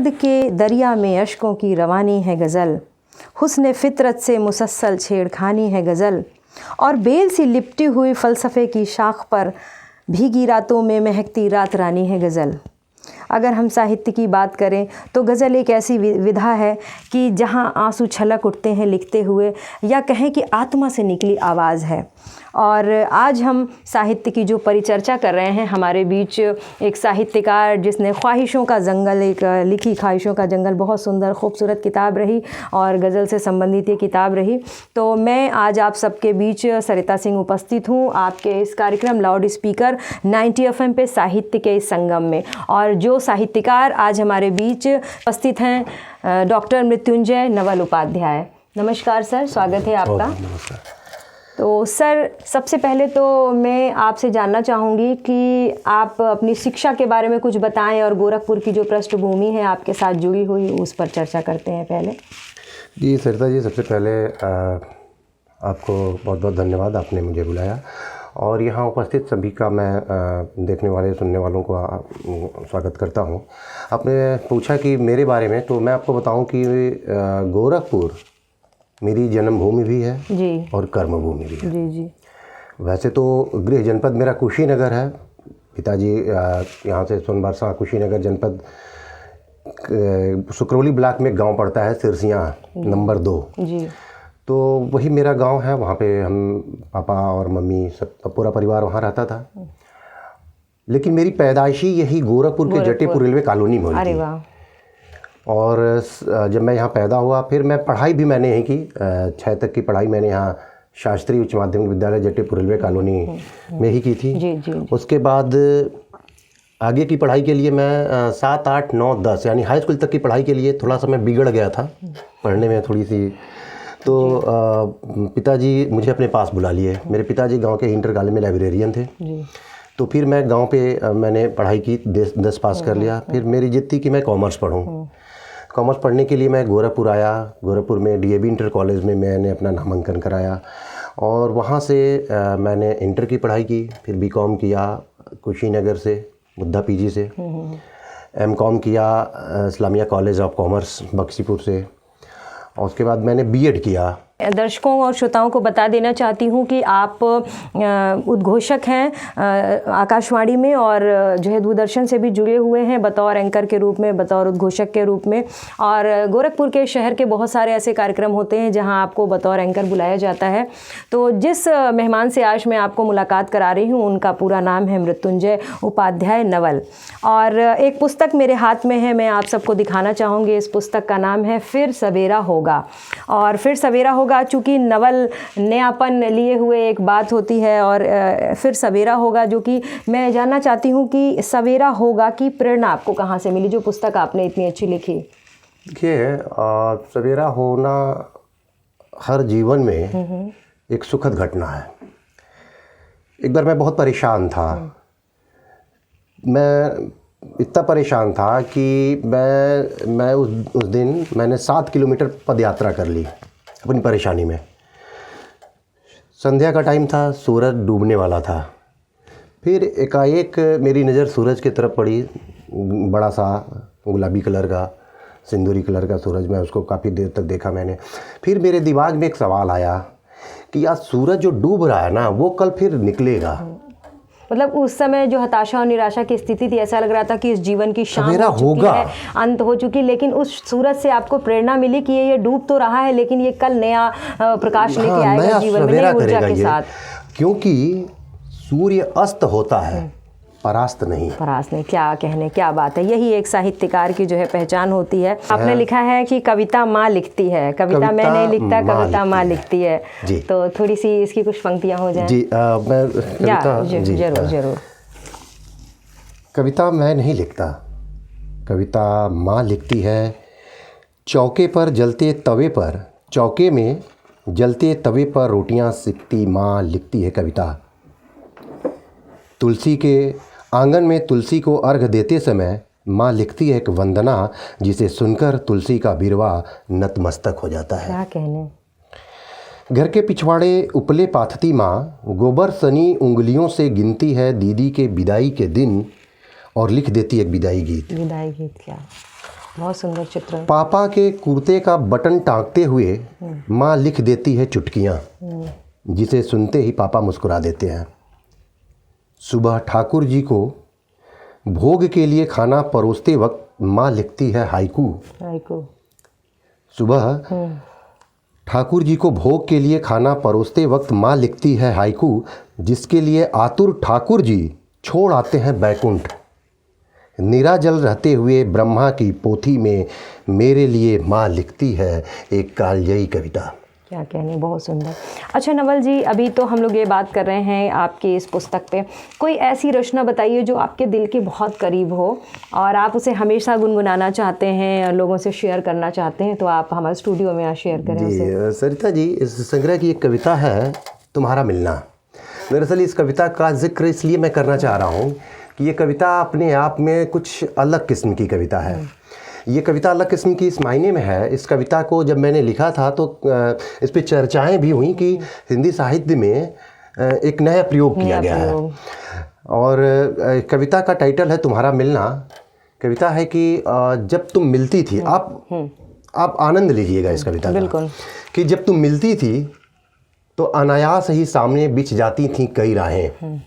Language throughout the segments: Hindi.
दर्द के दरिया में अश्कों की रवानी है गज़ल, हुस्न फितरत से मुसलसल छेड़खानी है गज़ल, और बेल सी लिपटी हुई फ़लसफ़े की शाख पर भीगी रातों में महकती रात रानी है गज़ल। अगर हम साहित्य की बात करें तो गज़ल एक ऐसी विधा है कि जहाँ आंसू छलक उठते हैं लिखते हुए, या कहें कि आत्मा से निकली आवाज़ है। और आज हम साहित्य की जो परिचर्चा कर रहे हैं, हमारे बीच एक साहित्यकार जिसने ख्वाहिशों का जंगल लिखी। ख्वाहिशों का जंगल बहुत सुंदर खूबसूरत किताब रही और गज़ल से संबंधित ये किताब रही। तो मैं आज आप सबके बीच सरिता सिंह उपस्थित हूँ आपके इस कार्यक्रम लाउड स्पीकर 90 FM पे साहित्य के इस संगम में। और जो साहित्यकार आज हमारे बीच उपस्थित हैं डॉक्टर मृत्युंजय नवल उपाध्याय। नमस्कार सर, स्वागत है आपका। नमस्कार। तो सर, सबसे पहले तो मैं आपसे जानना चाहूँगी कि आप अपनी शिक्षा के बारे में कुछ बताएं और गोरखपुर की जो पृष्ठभूमि है आपके साथ जुड़ी हुई, उस पर चर्चा करते हैं पहले। जी सरिता जी, सबसे पहले आपको बहुत बहुत धन्यवाद, आपने मुझे बुलाया और यहाँ उपस्थित सभी का मैं देखने वाले सुनने वालों को स्वागत करता हूँ। आपने पूछा कि मेरे बारे में, तो मैं आपको बताऊँ कि गोरखपुर मेरी जन्मभूमि भी है जी और कर्मभूमि भी है। जी जी। वैसे तो गृह जनपद मेरा कुशीनगर है। पिताजी यहाँ से सोनबरसा कुशीनगर जनपद सुकरौली ब्लॉक में गांव पड़ता है, सिरसियाँ नंबर 2 जी। तो वही मेरा गांव है। वहाँ पे हम पापा और मम्मी सब पूरा परिवार वहाँ रहता था। लेकिन मेरी पैदाइशी यही गोरखपुर के जटेपुर रेलवे कॉलोनी में हुई अरे थी। वाह। और जब मैं यहाँ पैदा हुआ, फिर मैं पढ़ाई भी मैंने यहीं की। 6 तक की पढ़ाई मैंने यहाँ शास्त्री उच्च माध्यमिक विद्यालय जटेपुर रेलवे कॉलोनी में ही की थी। जी जी। उसके बाद आगे की पढ़ाई के लिए मैं 7, 8, 9, 10 यानी हाई स्कूल तक की पढ़ाई के लिए थोड़ा सा मैं बिगड़ गया था पढ़ने में थोड़ी सी। तो पिताजी मुझे अपने पास बुला लिए। मेरे पिताजी गांव के इंटर कॉलेज में लाइब्रेरियन थे। तो फिर मैं गांव पे मैंने पढ़ाई की, 10 पास कर लिया। फिर मेरी जिद थी कि मैं कॉमर्स पढ़ूं। कॉमर्स पढ़ने के लिए मैं गोरखपुर आया। गोरखपुर में डीएवी इंटर कॉलेज में मैंने अपना नामांकन कराया और वहाँ से मैंने इंटर की पढ़ाई की। फिर बीकॉम किया कुशीनगर से, बुद्धा पीजी से। एमकॉम किया Islamia college of commerce Bakshipur से। और उसके बाद मैंने बीएड किया। दर्शकों और श्रोताओं को बता देना चाहती हूँ कि आप उद्घोषक हैं आकाशवाणी में और जो है दूरदर्शन से भी जुड़े हुए हैं बतौर एंकर के रूप में, बतौर उद्घोषक के रूप में। और गोरखपुर के शहर के बहुत सारे ऐसे कार्यक्रम होते हैं जहां आपको बतौर एंकर बुलाया जाता है। तो जिस मेहमान से आज मैं आपको मुलाकात करा रही हूँ उनका पूरा नाम है मृत्युंजय उपाध्याय नवल। और एक पुस्तक मेरे हाथ में है, मैं आप सबको दिखाना चाहूँगी। इस पुस्तक का नाम है फिर सवेरा होगा। और फिर सवेरा होगा चूँकि नवल नयापन लिए हुए एक बात होती है, और फिर सवेरा होगा जो कि मैं जानना चाहती हूँ कि सवेरा होगा की प्रेरणा आपको कहाँ से मिली, जो पुस्तक आपने इतनी अच्छी लिखी। देखिए, सवेरा होना हर जीवन में एक सुखद घटना है। एक बार मैं बहुत परेशान था। मैं इतना परेशान था कि मैं उस दिन मैंने 7 किलोमीटर पद यात्रा कर ली अपनी परेशानी में। संध्या का टाइम था, सूरज डूबने वाला था। फिर एकाएक मेरी नज़र सूरज की तरफ पड़ी। बड़ा सा गुलाबी कलर का, सिंदूरी कलर का सूरज। मैं उसको काफ़ी देर तक देखा मैंने। फिर मेरे दिमाग में एक सवाल आया कि यार, सूरज जो डूब रहा है ना, वो कल फिर निकलेगा। मतलब उस समय जो हताशा और निराशा की स्थिति थी, ऐसा लग रहा था कि इस जीवन की शाम हो चुकी है, अंत हो चुकी। लेकिन उस सूरज से आपको प्रेरणा मिली कि ये डूब तो रहा है लेकिन ये कल नया प्रकाश लेके आएगा जीवन में, नई ऊर्जा के साथ। क्योंकि सूर्य अस्त होता है, परास्त नहीं। परास्त नहीं, क्या कहने, क्या बात है। यही एक साहित्यकार की जो है पहचान होती है। आपने लिखा है कि कविता माँ लिखती है, कविता मैं नहीं लिखता, कविता माँ लिखती है। तो थोड़ी सी इसकी कुछ पंक्तियाँ हो जाएं। जी, मैं जरूर। कविता मैं नहीं लिखता, कविता माँ लिखती है। चौके पर जलते तवे पर, चौके में जलते तवे पर रोटियां सिकती माँ लिखती है कविता। तुलसी के आंगन में तुलसी को अर्घ देते समय माँ लिखती है एक वंदना, जिसे सुनकर तुलसी का बिरवा नतमस्तक हो जाता है। क्या कहने। घर के पिछवाड़े उपले पाथती माँ गोबर सनी उंगलियों से गिनती है दीदी के विदाई के दिन और लिख देती एक विदाई गीत। विदाई गीत क्या। बहुत सुंदर चित्र। पापा के कुर्ते का बटन टाँगते हुए माँ लिख देती है चुटकियाँ, जिसे सुनते ही पापा मुस्कुरा देते हैं। सुबह ठाकुर जी को भोग के लिए खाना परोसते वक्त माँ लिखती है हाइकू। सुबह ठाकुर जी को भोग के लिए खाना परोसते वक्त माँ लिखती है हाइकू, जिसके लिए आतुर ठाकुर जी छोड़ आते हैं बैकुंठ। निराजल रहते हुए ब्रह्मा की पोथी में मेरे लिए माँ लिखती है एक कालजयी कविता। क्या कहने, बहुत सुंदर। अच्छा नवल जी, अभी तो हम लोग ये बात कर रहे हैं आपकी इस पुस्तक पे, कोई ऐसी रचना बताइए जो आपके दिल के बहुत करीब हो और आप उसे हमेशा गुनगुनाना चाहते हैं, लोगों से शेयर करना चाहते हैं, तो आप हमारे स्टूडियो में शेयर करें उसे। जी सरिता जी, इस संग्रह की एक कविता है तुम्हारा मिलना। दरअसल इस कविता का जिक्र इसलिए मैं करना चाह रहा हूँ कि ये कविता अपने आप में कुछ अलग किस्म की कविता है। ये कविता अलग किस्म की इस मायने में है, इस कविता को जब मैंने लिखा था तो इस पे चर्चाएं भी हुई कि हिंदी साहित्य में एक नया प्रयोग किया गया है। और कविता का टाइटल है तुम्हारा मिलना। कविता है कि जब तुम मिलती थी, आप आनंद लीजिएगा इस कविता का, कि जब तुम मिलती थी तो अनायास ही सामने बिछ जाती थी कई राहें।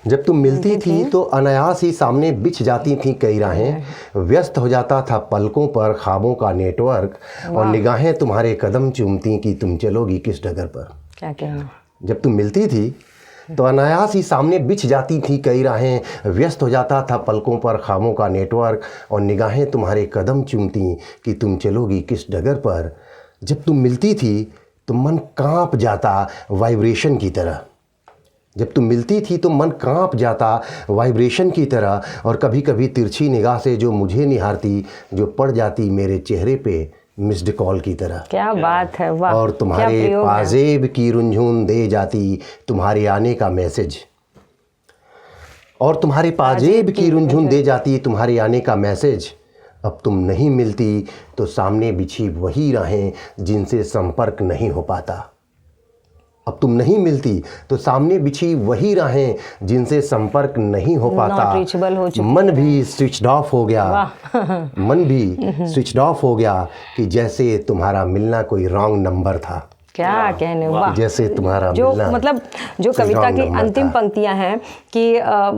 जब तुम मिलती थी तो अनायास ही सामने बिछ जाती थी कई राहें। व्यस्त हो जाता था पलकों पर ख्वाबों का नेटवर्क, और निगाहें तुम्हारे कदम चूमती कि तुम चलोगी किस डगर पर। क्या कहना। जब तुम मिलती थी तो अनायास ही सामने बिछ जाती थी कई राहें। व्यस्त हो जाता था पलकों पर ख्वाबों का नेटवर्क, और निगाहें तुम्हारे कदम चूमती कि तुम चलोगी किस डगर पर। जब तुम मिलती थी तो मन कांप जाता वाइब्रेशन की तरह। जब तुम मिलती थी तो मन कांप जाता वाइब्रेशन की तरह, और कभी कभी तिरछी निगाह से जो मुझे निहारती, जो पड़ जाती मेरे चेहरे पे मिस्ड कॉल की तरह। क्या बात है, वाह। और तुम्हारे पाजेब की रुंझुन दे जाती तुम्हारे आने का मैसेज। और तुम्हारे पाजेब की रुंझुन दे जाती तुम्हारे आने का मैसेज। अब तुम नहीं मिलती तो सामने बिछी वही राहें जिनसे संपर्क नहीं हो पाता। अब तुम नहीं मिलती तो सामने बिछी वही राहें जिनसे संपर्क नहीं हो पाता। मन भी स्विच ऑफ हो गया, मन भी स्विच ऑफ हो गया कि जैसे तुम्हारा मिलना कोई रॉन्ग नंबर था। क्या कहने, वाह। जैसे तुम्हारा जो मतलब जो कविता की अंतिम पंक्तियां हैं कि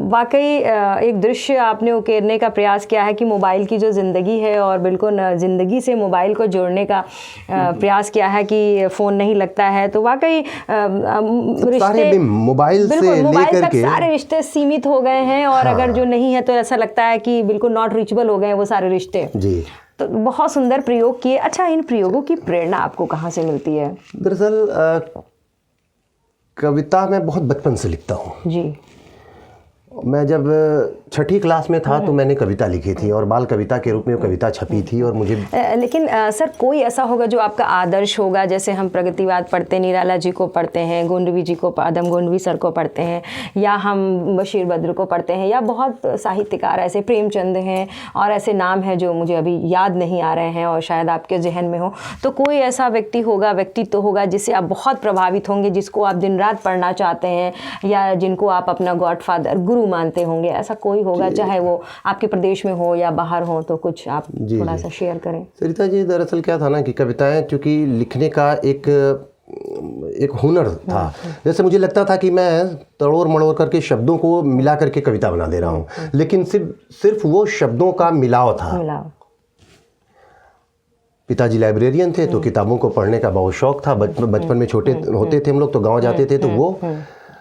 वाकई एक दृश्य आपने उकेरने का प्रयास किया है कि मोबाइल की जो ज़िंदगी है और बिल्कुल ज़िंदगी से मोबाइल को जोड़ने का प्रयास किया है कि फ़ोन नहीं लगता है। तो वाकई रिश्ते मोबाइल से लेकर के सारे रिश्ते सीमित हो गए हैं, और अगर जो नहीं है तो ऐसा लगता है कि बिल्कुल नॉट रीचेबल हो गए हैं वो सारे रिश्ते। जी, तो बहुत सुंदर प्रयोग किए। अच्छा, इन प्रयोगों की प्रेरणा आपको कहाँ से मिलती है? दरअसल कविता मैं बहुत बचपन से लिखता हूँ जी। मैं जब छठी क्लास में था तो मैंने कविता लिखी थी, और बाल कविता के रूप में वो कविता छपी थी। और मुझे लेकिन सर कोई ऐसा होगा जो आपका आदर्श होगा, जैसे हम प्रगतिवाद पढ़ते, निराला जी को पढ़ते हैं, गोंडवी जी को, आदम गोंडवी सर को पढ़ते हैं, या हम बशीर बद्र को पढ़ते हैं, या बहुत साहित्यकार ऐसे प्रेमचंद हैं, और ऐसे नाम हैं जो मुझे अभी याद नहीं आ रहे हैं और शायद आपके जहन में हो। तो कोई ऐसा व्यक्ति होगा, व्यक्तित्व होगा जिससे आप बहुत प्रभावित होंगे, जिसको आप दिन रात पढ़ना चाहते हैं, या जिनको आप अपना गॉडफादर, गुरु मानते होंगे। ऐसा कोई होगा, चाहे वो आपके प्रदेश में हो या बाहर हो, तो कुछ आप थोड़ा सा शेयर करें। सरिता जी, दरअसल क्या था ना कि कविताएं चूँकि लिखने का एक हुनर था। जैसे मुझे लगता था कि मैं तड़ोड़ मड़ोड़ करके शब्दों को मिला करके कविता बना दे रहा हूँ, लेकिन सिर्फ वो शब्दों का मिलाव था। पिताजी लाइब्रेरियन थे तो किताबों को पढ़ने का बहुत शौक था। बचपन में छोटे होते थे हम लोग तो गाँव जाते थे, तो वो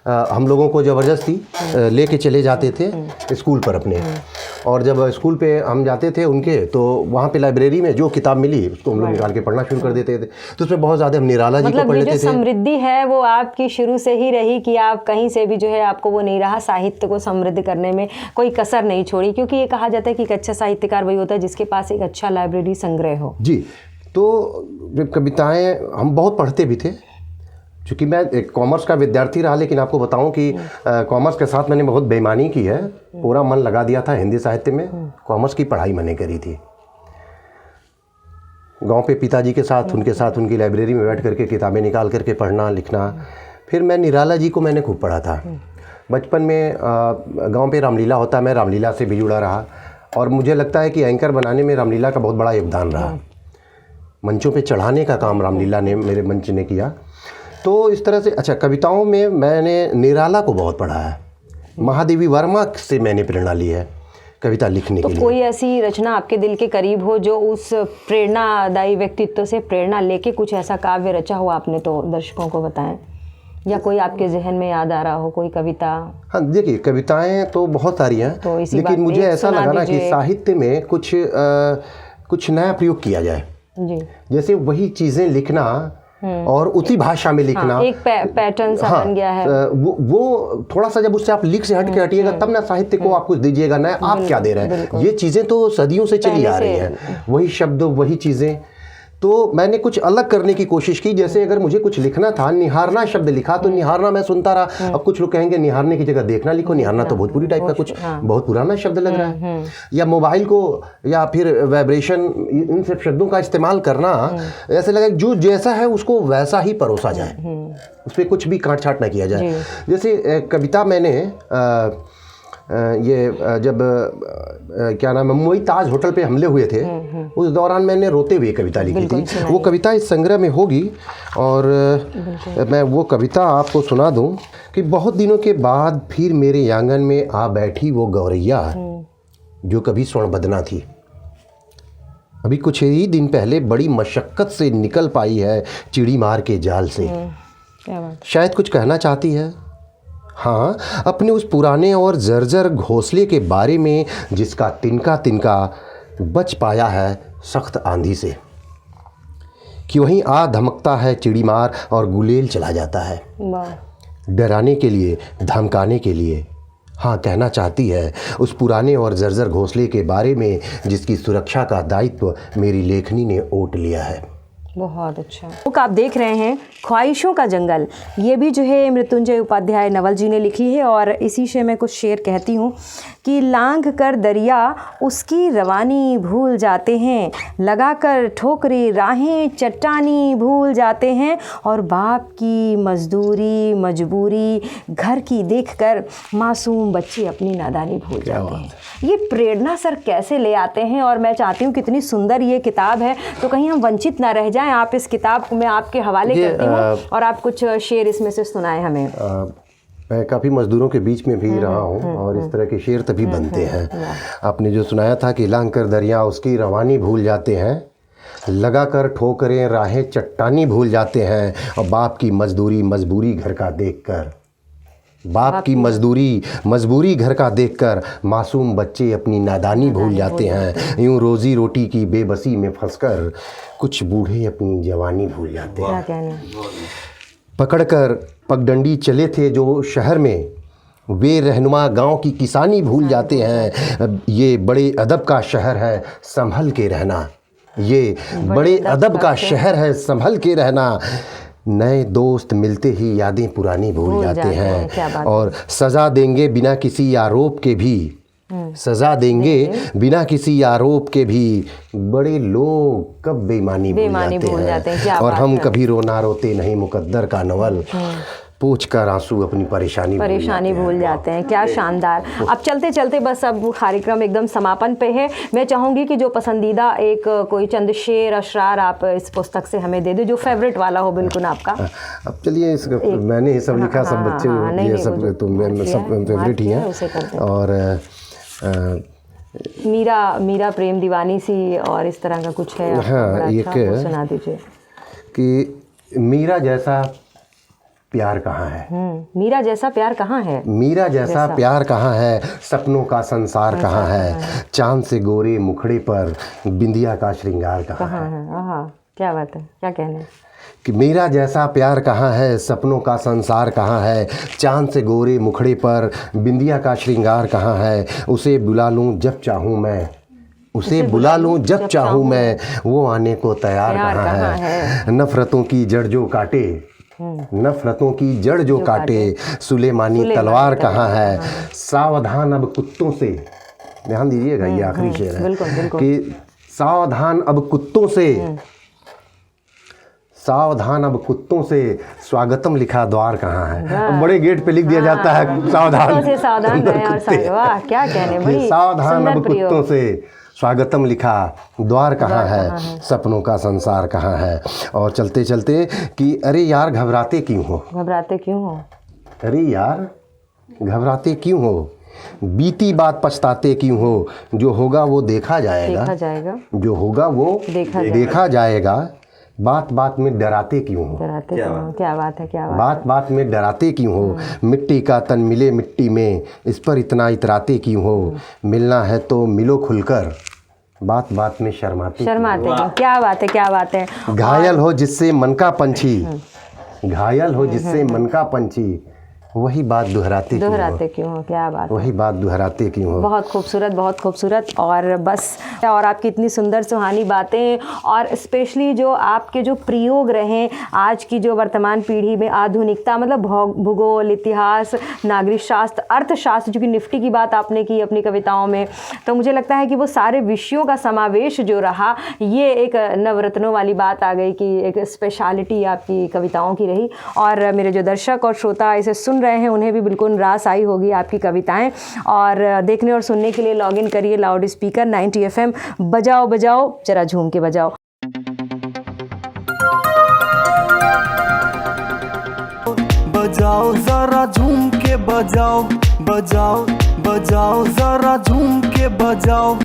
हम लोगों को ज़बरदस्ती लेके चले जाते थे स्कूल पर अपने। और जब स्कूल पे हम जाते थे उनके, तो वहाँ पे लाइब्रेरी में जो किताब मिली उसको हम लोग निकाल के पढ़ना शुरू कर देते थे। तो उसमें बहुत ज़्यादा हम निराला जी को पढ़ लेते थे। समृद्धि है वो आपकी शुरू से ही रही कि आप कहीं से भी जो है आपको वो नहीं रहा, साहित्य को समृद्ध करने में कोई कसर नहीं छोड़ी, क्योंकि ये कहा जाता है कि एक अच्छा साहित्यकार वही होता है जिसके पास एक अच्छा लाइब्रेरी संग्रह हो। जी, तो कविताएँ हम बहुत पढ़ते भी थे। चूँकि मैं एक कॉमर्स का विद्यार्थी रहा, लेकिन आपको बताऊं कि कॉमर्स के साथ मैंने बहुत बेईमानी की है। पूरा मन लगा दिया था हिंदी साहित्य में। कॉमर्स की पढ़ाई मैंने करी थी गांव पे पिताजी के साथ, उनके साथ उनकी लाइब्रेरी में बैठ करके किताबें निकाल करके पढ़ना लिखना। फिर मैं निराला जी को मैंने खूब पढ़ा था। बचपन में गांव पे रामलीला होता, मैं रामलीला से भी जुड़ा रहा। और मुझे लगता है कि एंकर बनाने में रामलीला का बहुत बड़ा योगदान रहा। मंचों पे चढ़ाने का काम रामलीला ने, मेरे मंच ने किया। तो इस तरह से अच्छा, कविताओं में मैंने निराला को बहुत पढ़ा है, महादेवी वर्मा से मैंने प्रेरणा ली है कविता लिखने के लिए। कोई ऐसी रचना आपके दिल के करीब हो जो उस प्रेरणादायी व्यक्तित्व से प्रेरणा लेके कुछ ऐसा काव्य रचा हो आपने, तो दर्शकों को बताएं, या कोई आपके जहन में याद आ रहा हो कोई कविता? हाँ देखिए, कविताएं तो बहुत सारी हैं, तो लेकिन मुझे ऐसा लगा ना कि साहित्य में कुछ नया प्रयोग किया जाए जी। जैसे वही चीज़ें लिखना और उसी भाषा में लिखना, एक पैटर्न सा बन गया है। वो थोड़ा सा जब उससे आप लिख से हट के हटिएगा तब ना साहित्य को आप कुछ दीजिएगा, नया आप क्या दे रहे हैं। ये चीज़ें तो सदियों से चली आ रही हैं, वही शब्द वही चीज़ें। तो मैंने कुछ अलग करने की कोशिश की। जैसे अगर मुझे कुछ लिखना था, निहारना शब्द लिखा, तो निहारना मैं सुनता रहा। अब कुछ लोग कहेंगे निहारने की जगह देखना लिखो, निहारना तो भोजपुरी टाइप का कुछ बहुत पुराना शब्द लग रहा है। या मोबाइल को या फिर वाइब्रेशन, इन सब शब्दों का इस्तेमाल करना ऐसे लगा जो जैसा है उसको वैसा ही परोसा जाए, उस पर कुछ भी काट छाट ना किया जाए। जैसे कविता मैंने जब क्या नाम है, मुंबई ताज होटल पे हमले हुए थे, उस दौरान मैंने रोते हुए कविता लिखी थी। वो कविता इस संग्रह में होगी और मैं वो कविता आपको सुना दूं कि बहुत दिनों के बाद फिर मेरे आंगन में आ बैठी वो गौरैया जो कभी स्वर्ण बदना थी। अभी कुछ ही दिन पहले बड़ी मशक्क़त से निकल पाई है चिड़ी मार के जाल से। शायद कुछ कहना चाहती है, हाँ, अपने उस पुराने और जर्जर घोंसले के बारे में जिसका तिनका तिनका बच पाया है सख्त आंधी से, कि वहीं आ धमकता है चिड़ीमार और गुलेल चला जाता है डराने के लिए, धमकाने के लिए। हाँ, कहना चाहती है उस पुराने और जर्जर घोंसले के बारे में जिसकी सुरक्षा का दायित्व मेरी लेखनी ने ओट लिया है। बहुत अच्छा। बुक आप देख रहे हैं ख्वाहिशों का जंगल, ये भी जो है मृत्युंजय उपाध्याय नवल जी ने लिखी है। और इसी से मैं कुछ शेर कहती हूँ कि लांघ कर दरिया उसकी रवानी भूल जाते हैं, लगा कर ठोकरे राहें चट्टानी भूल जाते हैं, और बाप की मजदूरी मजबूरी घर की देखकर मासूम बच्चे अपनी नादानी भूल जाते हैं। ये प्रेरणा सर कैसे ले आते हैं, और मैं चाहती हूँ कितनी सुंदर ये किताब है, तो कहीं हम वंचित ना रह जाएं। आप इस किताब को मैं आपके हवाले करती हूँ और आप कुछ शेर इसमें से सुनाएं हमें। मैं काफ़ी मज़दूरों के बीच में भी रहा हूँ और इस तरह के शेर तभी बनते हैं। आपने जो सुनाया था कि लांघ कर दरिया उसकी रवानी भूल जाते हैं, लगा कर ठोकरें राहें चट्टानी भूल जाते हैं, और बाप की मजदूरी मजबूरी घर का देखकर, बाप की मजबूरी घर का देखकर मासूम बच्चे अपनी नादानी भूल जाते हैं। यूं रोजी रोटी की बेबसी में फंसकर कुछ बूढ़े अपनी जवानी भूल जाते हैं। पकड़कर पगडंडी चले थे जो शहर में, वे रहनुमा गांव की किसानी भूल जाते हैं। ये बड़े अदब का शहर है संभल के रहना, ये बड़े अदब का शहर है संभल के रहना। नए दोस्त मिलते ही यादें पुरानी भूल जाते हैं, और सज़ा देंगे बिना किसी आरोप के भी, सज़ा देंगे बिना किसी आरोप के भी, बड़े लोग कब बेईमानी भूल जाते हैं। और हम कभी रोना रोते नहीं मुकद्दर का नवल, पूछ कर आंसू अपनी परेशानी भूल जाते हैं। क्या शानदार। अब चलते चलते बस अब कार्यक्रम एकदम समापन पे है। मैं चाहूँगी कि जो पसंदीदा एक कोई चंद शेर अशरार आप इस पुस्तक से हमें दे दो, जो फेवरेट वाला हो बिल्कुल आपका। अब चलिए, मैंने ये सब लिखा, सब बच्चे ये सब तो सब फेवरेट ही हैं। और मीरा प्रेम दीवानी सी और इस तरह का कुछ है? हाँ, ये सुना दीजिए कि मीरा जैसा प्यार कहाँ है, मीरा जैसा प्यार कहाँ है, मीरा जैसा प्यार कहाँ है, सपनों का संसार कहाँ है, चांद से गोरे मुखड़े पर बिंदिया का श्रृंगार कहाँ है। आहा, क्या बात है, क्या कहने कि मीरा जैसा प्यार कहाँ है, सपनों का संसार कहाँ है, चांद से गोरे मुखड़े पर बिंदिया का श्रृंगार कहाँ है। उसे बुला लूँ जब चाहूँ मैं, उसे बुला लूँ जब चाहूँ मैं, वो आने को तैयार कहाँ है। नफरतों की जड़ जो काटे, नफरतों की जड़ जो काटे, सुलेमानी तलवार कहाँ है। सावधान अब कुत्तों से, ध्यान दीजिएगा, ये आखिरी शेर है कि सावधान अब कुत्तों से, सावधान अब कुत्तों से स्वागतम लिखा द्वार कहाँ है। अब बड़े गेट पे लिख दिया जाता है सावधान, कुत्तों से सावधान रहें और कुत्ते। वाह क्या कहने, कि बड़ी सावधान सुंदर अब प्रयोग। कुत्तों से स्वागतम लिखा द्वार कहाँ है, सपनों का संसार कहाँ है। और चलते चलते कि अरे यार घबराते क्यों हो, घबराते क्यों हो, अरे यार घबराते क्यों हो, बीती बात पछताते क्यों हो, जो होगा वो देखा जाएगा, देखा जाएगा, जो होगा वो देखा जाएगा, बात बात में डराते क्यों हो, डराते क्यों हो, क्या बात है, क्या बात बात बात में डराते क्यों हो, मिट्टी का तन मिले मिट्टी में, इस पर इतना इतराते क्यों हो, मिलना है तो मिलो खुलकर, बात बात में शर्माते क्यों, क्या बात है, क्या बात है। घायल हो जिससे मन का पंछी, घायल हो जिससे मन का पंछी, वही बात दोहराते क्यों हो, क्या बात, वही बात दोहराते क्यों हो। बहुत खूबसूरत, बहुत खूबसूरत। और बस, और आपकी इतनी सुंदर सुहानी बातें, और स्पेशली जो आपके जो प्रयोग रहे आज की जो वर्तमान पीढ़ी में, आधुनिकता मतलब भूगोल, इतिहास, नागरिक शास्त्र, अर्थशास्त्र, जो कि निफ्टी की बात आपने की अपनी कविताओं में, तो मुझे लगता है कि वो सारे विषयों का समावेश जो रहा, ये एक नवरत्नों वाली बात आ गई कि एक स्पेशलिटी आपकी कविताओं की रही। और मेरे जो दर्शक और श्रोता इसे सुन रहे हैं उन्हें भी बिल्कुल रास आई होगी आपकी कविताएं। और देखने और सुनने के लिए लॉगिन करिए लाउड स्पीकर 90 FM, बजाओ बजाओ जरा झूम के बजाओ। बजाओ जरा झूम के बजाओ, बजाओ बजाओ जरा झूम के बजाओ।